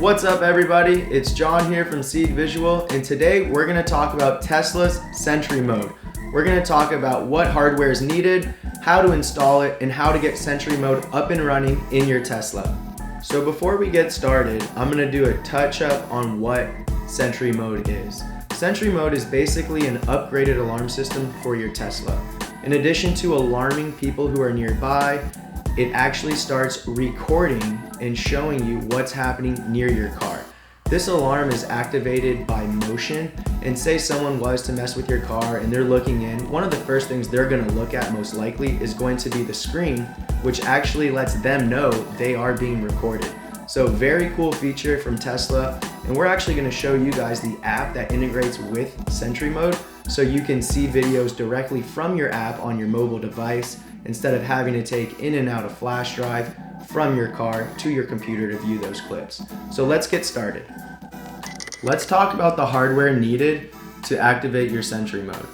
What's up everybody, it's John here from Seed Visual, and today we're going to talk about Tesla's Sentry Mode. We're going to talk about what hardware is needed, how to install it, and how to get Sentry Mode up and running in your Tesla. So before we get started, I'm going to do a touch up on what Sentry Mode is. Sentry Mode is basically an upgraded alarm system for your Tesla. In addition to alarming people who are nearby, it actually starts recording and showing you what's happening near your car. This alarm is activated by motion, and say someone was to mess with your car and they're looking in, one of the first things they're going to look at most likely is going to be the screen, which actually lets them know they are being recorded. So very cool feature from Tesla, and we're actually going to show you guys the app that integrates with Sentry Mode so you can see videos directly from your app on your mobile device instead of having to take in and out a flash drive from your car to your computer to view those clips. So let's get started. Let's talk about the hardware needed to activate your Sentry Mode.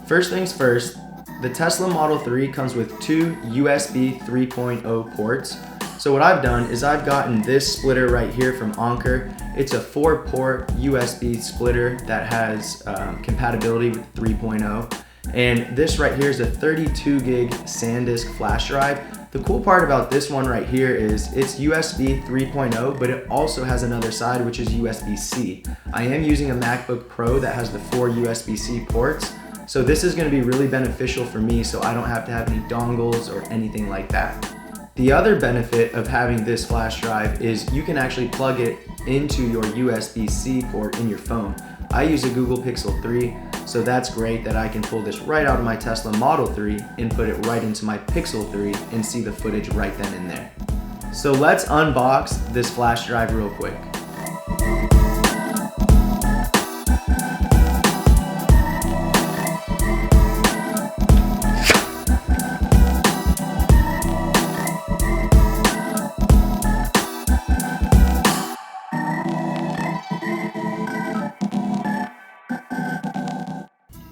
First things first, the Tesla Model 3 comes with two USB 3.0 ports. So what I've done is I've gotten this splitter right here from Anker. It's a 4-port USB splitter that has compatibility with 3.0. And this right here is a 32 gig SanDisk flash drive. The cool part about this one right here is it's USB 3.0, but it also has another side, which is USB-C. I am using a MacBook Pro that has the 4 USB-C ports. So this is going to be really beneficial for me so I don't have to have any dongles or anything like that. The other benefit of having this flash drive is you can actually plug it into your USB-C port in your phone. I use a Google Pixel 3, so that's great that I can pull this right out of my Tesla Model 3 and put it right into my Pixel 3 and see the footage right then and there. So let's unbox this flash drive real quick.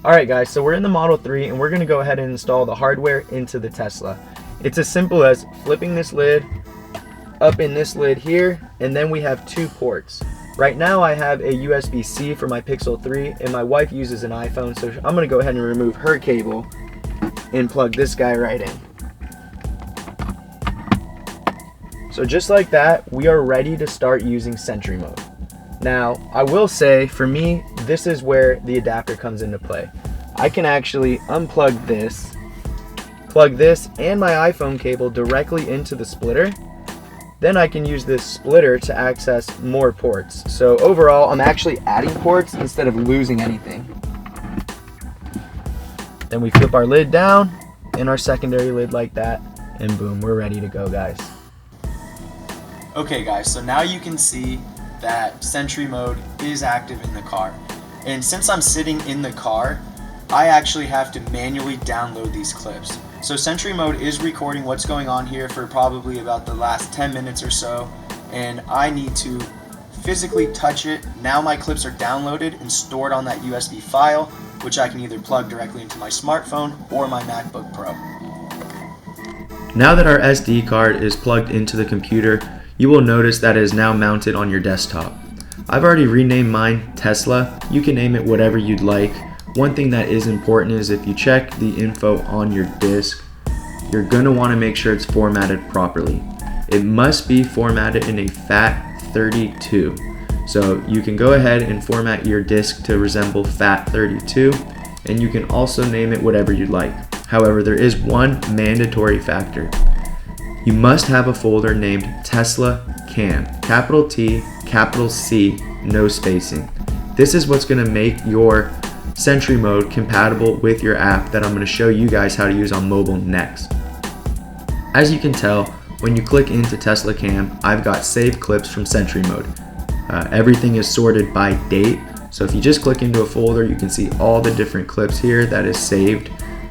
Alright guys, so we're in the Model 3 and we're going to go ahead and install the hardware into the Tesla. It's as simple as flipping this lid up in this lid here, and then we have two ports. Right now I have a USB-C for my Pixel 3 and my wife uses an iPhone, so I'm going to go ahead and remove her cable and plug this guy right in. So just like that, we are ready to start using Sentry Mode. Now, I will say, for me, this is where the adapter comes into play. I can actually unplug this, plug this and my iPhone cable directly into the splitter. Then I can use this splitter to access more ports. So overall, I'm actually adding ports instead of losing anything. Then we flip our lid down and our secondary lid like that, and boom, we're ready to go, guys. Okay guys, so now you can see that Sentry Mode is active in the car. And since I'm sitting in the car, I actually have to manually download these clips. So Sentry Mode is recording what's going on here for probably about the last 10 minutes or so, and I need to physically touch it. Now my clips are downloaded and stored on that USB file, which I can either plug directly into my smartphone or my MacBook Pro. Now that our SD card is plugged into the computer, you will notice that it is now mounted on your desktop. I've already renamed mine Tesla. You can name it whatever you'd like. One thing that is important is if you check the info on your disk, you're going to want to make sure it's formatted properly. It must be formatted in a FAT32. So you can go ahead and format your disk to resemble FAT32, and you can also name it whatever you'd like. However, there is one mandatory factor. You must have a folder named Tesla Cam, capital T, capital C, no spacing. This is what's going to make your Sentry Mode compatible with your app that I'm going to show you guys how to use on mobile next. As you can tell, when you click into Tesla Cam, I've got saved clips from Sentry Mode. Everything is sorted by date, so if you just click into a folder, you can see all the different clips here that is saved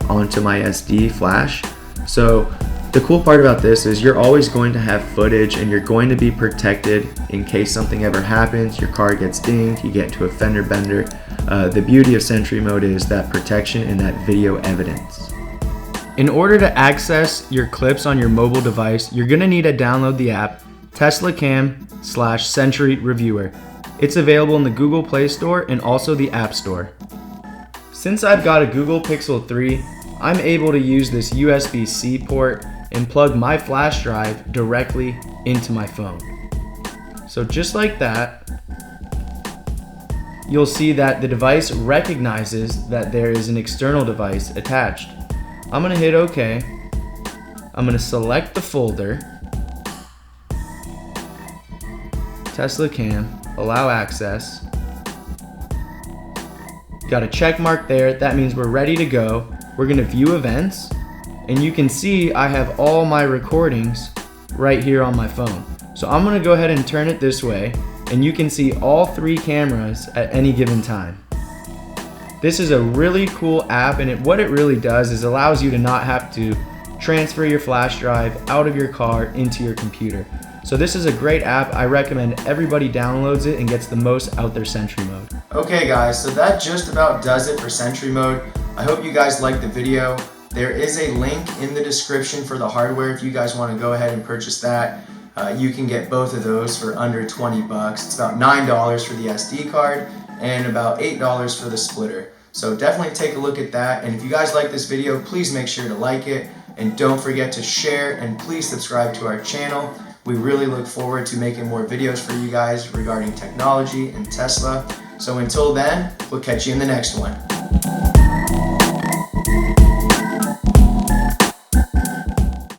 onto my SD flash. So the cool part about this is you're always going to have footage and you're going to be protected in case something ever happens, your car gets dinged, you get into a fender bender. The beauty of Sentry Mode is that protection and that video evidence. In order to access your clips on your mobile device, you're going to need to download the app TeslaCam/Sentry Reviewer. It's available in the Google Play Store and also the App Store. Since I've got a Google Pixel 3, I'm able to use this USB-C port and plug my flash drive directly into my phone. So just like that, you'll see that the device recognizes that there is an external device attached. I'm gonna hit OK. I'm gonna select the folder, Tesla Cam, allow access. Got a check mark there, that means we're ready to go. We're gonna view events, and you can see I have all my recordings right here on my phone. So I'm gonna go ahead and turn it this way, and you can see all 3 cameras at any given time. This is a really cool app, and what it really does is allows you to not have to transfer your flash drive out of your car into your computer. So this is a great app. I recommend everybody downloads it and gets the most out their Sentry Mode. Okay guys, so that just about does it for Sentry Mode. I hope you guys liked the video. There is a link in the description for the hardware if you guys want to go ahead and purchase that. You can get both of those for under 20 bucks. It's about $9 for the SD card and about $8 for the splitter. So definitely take a look at that. And if you guys like this video, please make sure to like it. And don't forget to share and please subscribe to our channel. We really look forward to making more videos for you guys regarding technology and Tesla. So until then, we'll catch you in the next one.